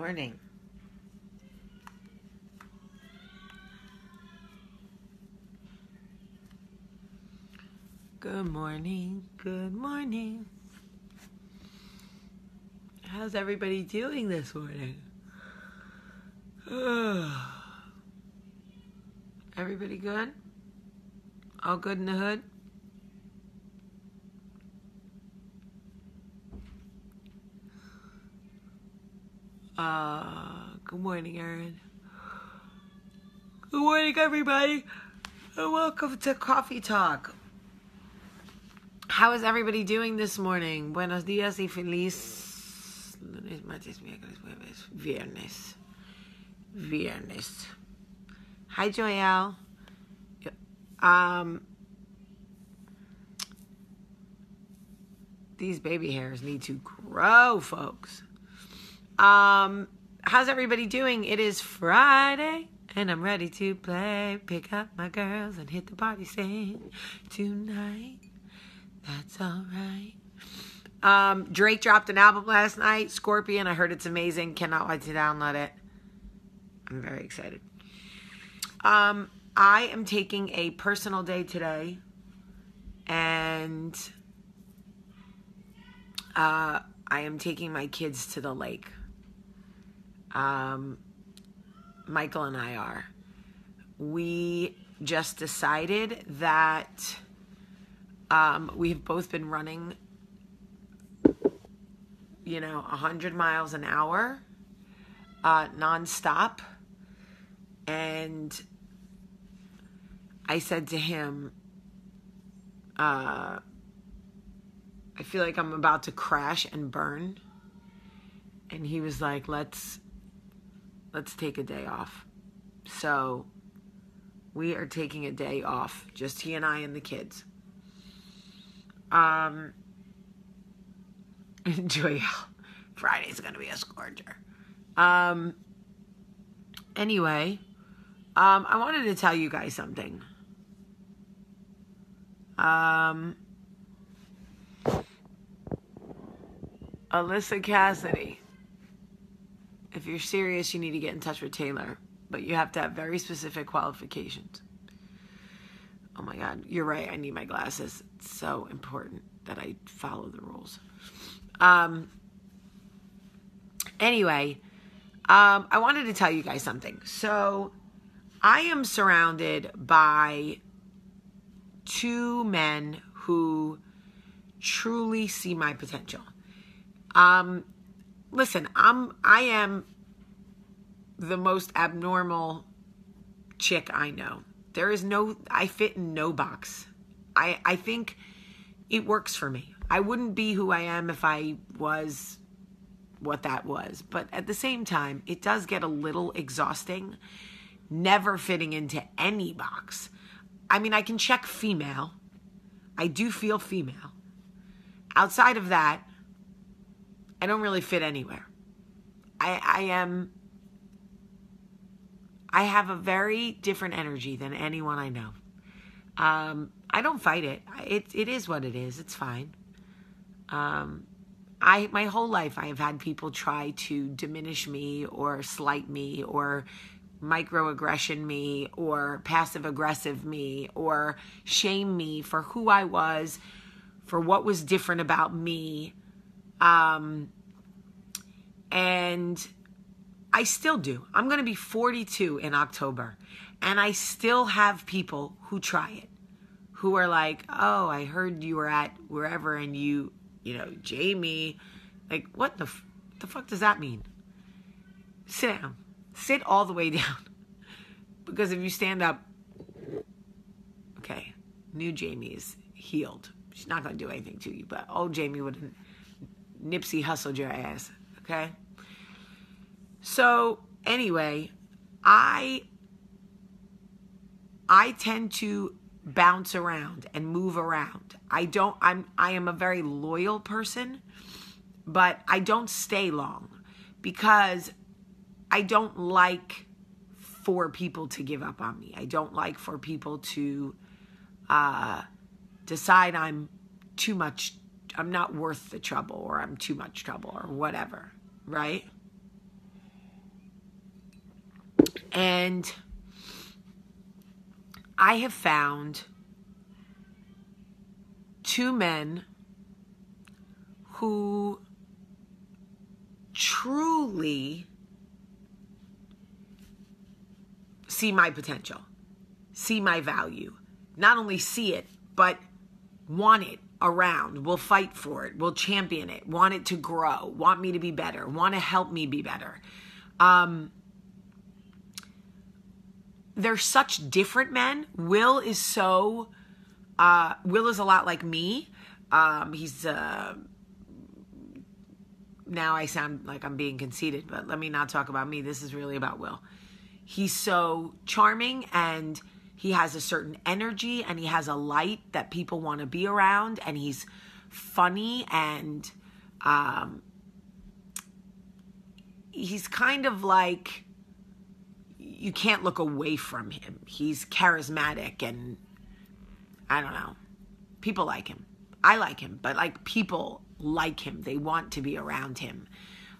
morning. Good morning. Good morning. How's everybody doing this morning? Everybody good? All good in the hood? Good morning, Erin. Good morning, everybody. And welcome to Coffee Talk. How is everybody doing this morning? Buenos días y feliz lunes, martes, miércoles, jueves, viernes. Hi, Joelle. These baby hairs need to grow, folks. How's everybody doing? It is Friday, and I'm ready to play. Pick up my girls and hit the party scene tonight. That's all right. Drake dropped an album last night, Scorpion. I heard it's amazing. Cannot wait to download it. I'm very excited. I am taking a personal day today, and I am taking my kids to the lake. Michael and I are. We just decided that we've both been running, 100 miles an hour, nonstop. And I said to him, I feel like I'm about to crash and burn. And he was like, let's take a day off. So we are taking a day off, just he and I and the kids. Enjoy. Friday's gonna be a scorcher. Anyway, I wanted to tell you guys something. Alyssa Cassidy. If you're serious, you need to get in touch with Taylor. But you have to have very specific qualifications. Oh my God, you're right. I need my glasses. It's so important that I follow the rules. Anyway, I wanted to tell you guys something. So I am surrounded by two men who truly see my potential. Listen, I am the most abnormal chick I know. I fit in no box. I think it works for me. I wouldn't be who I am if I was what that was. But at the same time, it does get a little exhausting, never fitting into any box. I mean, I can check female. I do feel female. Outside of that, I don't really fit anywhere. I have a very different energy than anyone I know. I don't fight it. It is what it is. It's fine. My whole life I have had people try to diminish me or slight me or microaggression me or passive aggressive me or shame me for who I was, for what was different about me. And I still do. I'm going to be 42 in October. And I still have people who try it. Who are like, oh, I heard you were at wherever and Jamie. Like, what the fuck does that mean? Sit down. Sit all the way down. Because if you stand up, okay, new Jamie is healed. She's not going to do anything to you. But old Jamie would have Nipsey hustled your ass. Okay? So anyway, I tend to bounce around and move around. I am a very loyal person, but I don't stay long because I don't like for people to give up on me. I don't like for people to decide I'm too much, I'm not worth the trouble or I'm too much trouble or whatever, right? And I have found two men who truly see my potential, see my value. Not only see it, but want it around, will fight for it, will champion it, want it to grow, want me to be better, want to help me be better. They're such different men. Will is a lot like me. He's, now I sound like I'm being conceited, but let me not talk about me. This is really about Will. He's so charming, and he has a certain energy, and he has a light that people want to be around, and he's funny, and he's kind of like, you can't look away from him. He's charismatic, and I don't know. People like him. I like him, but like people like him. They want to be around him.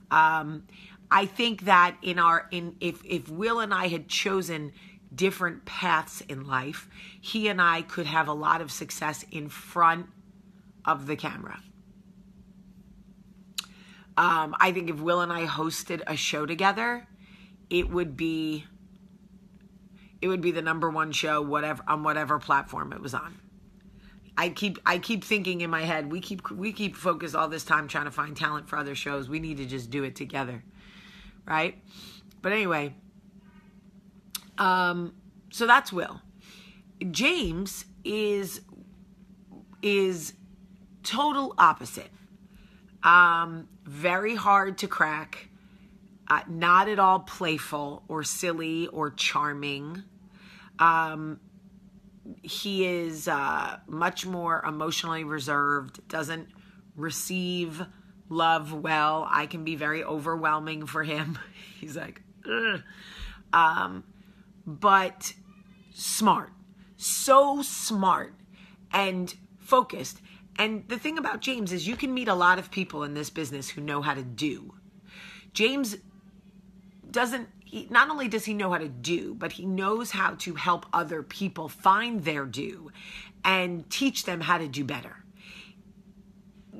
I think that if Will and I had chosen different paths in life, he and I could have a lot of success in front of the camera. I think if Will and I hosted a show together, it would be the number one show, on whatever platform it was on. I keep thinking in my head, we keep focused all this time trying to find talent for other shows. We need to just do it together, right? But anyway, so that's Will. James is total opposite. Very hard to crack. Not at all playful or silly or charming. He is much more emotionally reserved, doesn't receive love well. I can be very overwhelming for him. He's like, ugh. But smart. So smart and focused. And the thing about James is you can meet a lot of people in this business who know how to do. James not only does he know how to do, but he knows how to help other people find their do and teach them how to do better.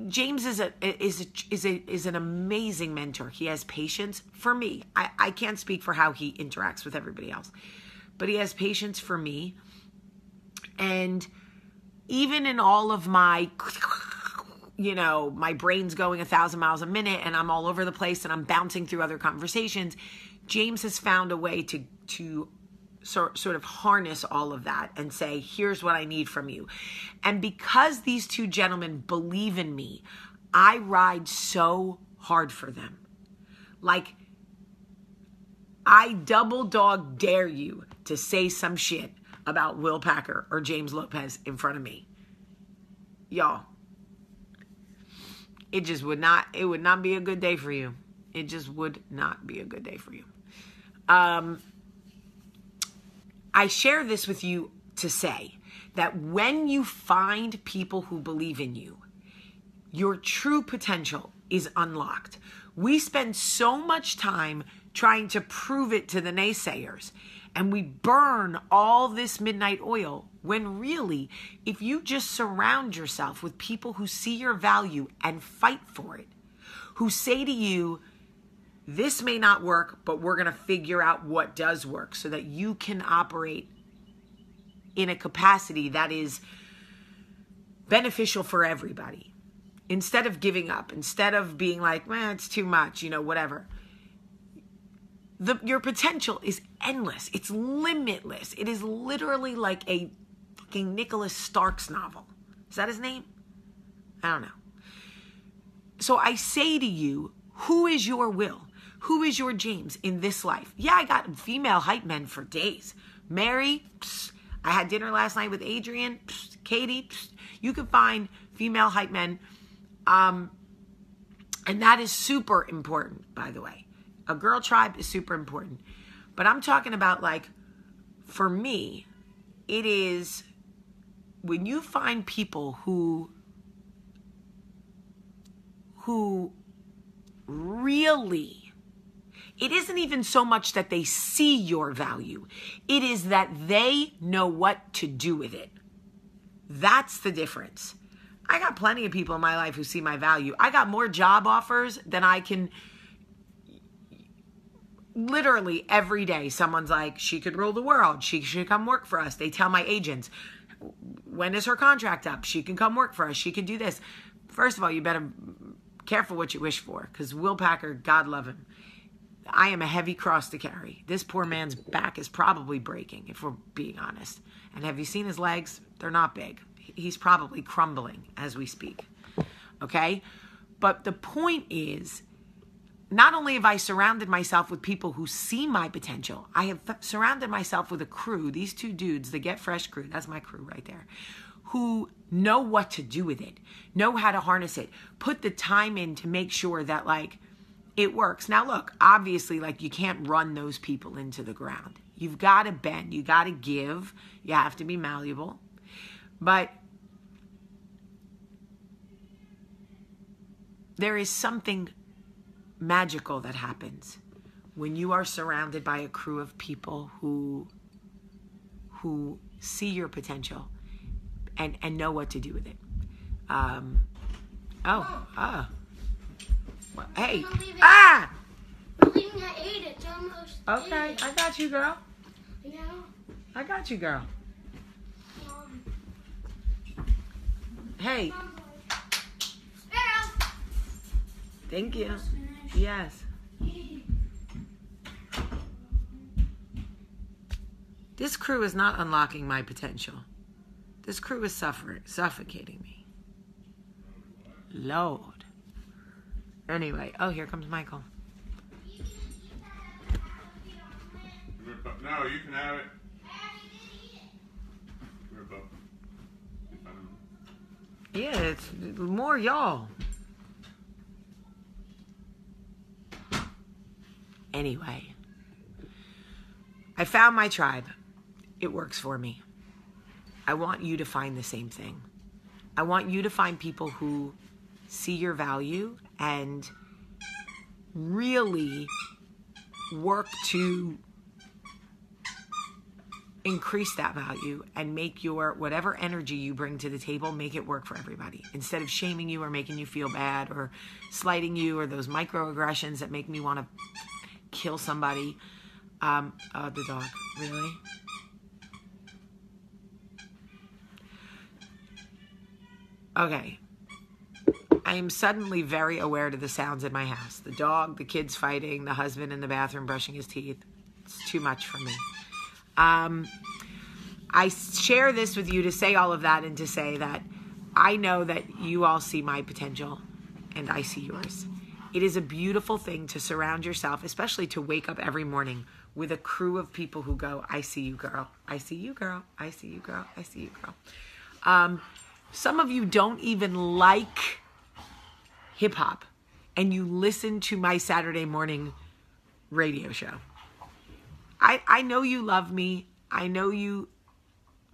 James is an amazing mentor. He has patience for me. I can't speak for how he interacts with everybody else, but he has patience for me. And even in all of my, my brain's going 1,000 miles a minute and I'm all over the place and I'm bouncing through other conversations, James has found a way to sort of harness all of that and say, here's what I need from you. And because these two gentlemen believe in me, I ride so hard for them. Like, I double dog dare you to say some shit about Will Packer or James Lopez in front of me. Y'all, it would not be a good day for you. It just would not be a good day for you. I share this with you to say that when you find people who believe in you, your true potential is unlocked. We spend so much time trying to prove it to the naysayers, and we burn all this midnight oil when really, if you just surround yourself with people who see your value and fight for it, who say to you, this may not work, but we're going to figure out what does work so that you can operate in a capacity that is beneficial for everybody. Instead of giving up, instead of being like, it's too much, whatever. Your potential is endless. It's limitless. It is literally like a fucking Nicholas Starks novel. Is that his name? I don't know. So I say to you, who is your Will? Who is your James in this life? Yeah, I got female hype men for days. Mary, I had dinner last night with Adrian, Katie. You can find female hype men. And that is super important, by the way. A girl tribe is super important. But I'm talking about, like, for me, it is when you find people who really, It isn't even so much that they see your value. It is that they know what to do with it. That's the difference. I got plenty of people in my life who see my value. I got more job offers than I can. Literally every day, someone's like, she could rule the world. She should come work for us. They tell my agents, when is her contract up? She can come work for us. She can do this. First of all, you better careful what you wish for, because Will Packer, God love him, I am a heavy cross to carry. This poor man's back is probably breaking, if we're being honest. And have you seen his legs? They're not big. He's probably crumbling as we speak. Okay? But the point is, not only have I surrounded myself with people who see my potential, I have surrounded myself with a crew, these two dudes, the Get Fresh crew, that's my crew right there, who know what to do with it, know how to harness it, put the time in to make sure that, like, it works. Now, look, obviously, like, you can't run those people into the ground. You've got to bend. You got to give. You have to be malleable. But there is something magical that happens when you are surrounded by a crew of people who see your potential and know what to do with it. Well, hey. We're leaving at 8. It's almost Okay, 8. I got you, girl. Yeah. I got you, girl. Hey. Sparrow. Thank you. Yes. This crew is not unlocking my potential. This crew is suffocating me. Lord. Anyway, oh, here comes Michael. No, you can have it. Yeah, it's more y'all. Anyway, I found my tribe. It works for me. I want you to find the same thing. I want you to find people who see your value and really work to increase that value and make your whatever energy you bring to the table, make it work for everybody. Instead of shaming you or making you feel bad or slighting you or those microaggressions that make me want to kill somebody. Oh, the dog. Really? Okay. I am suddenly very aware to the sounds in my house. The dog, the kids fighting, the husband in the bathroom brushing his teeth. It's too much for me. I share this with you to say all of that and to say that I know that you all see my potential and I see yours. It is a beautiful thing to surround yourself, especially to wake up every morning with a crew of people who go, I see you, girl. I see you, girl. I see you, girl. I see you, girl. Some of you don't even like hip hop and you listen to my Saturday morning radio show. I know you love me. I know you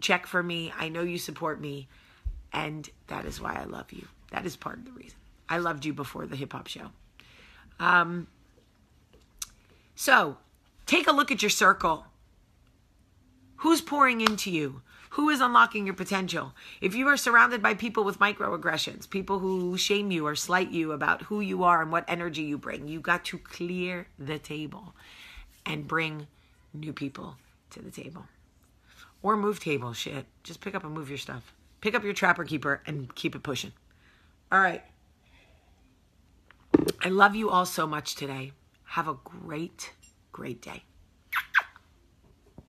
check for me. I know you support me. And that is why I love you. That is part of the reason. I loved you before the hip hop show. So take a look at your circle. Who's pouring into you? Who is unlocking your potential? If you are surrounded by people with microaggressions, people who shame you or slight you about who you are and what energy you bring, you got to clear the table and bring new people to the table. Or move tables, shit. Just pick up and move your stuff. Pick up your Trapper Keeper and keep it pushing. All right. I love you all so much today. Have a great, great day.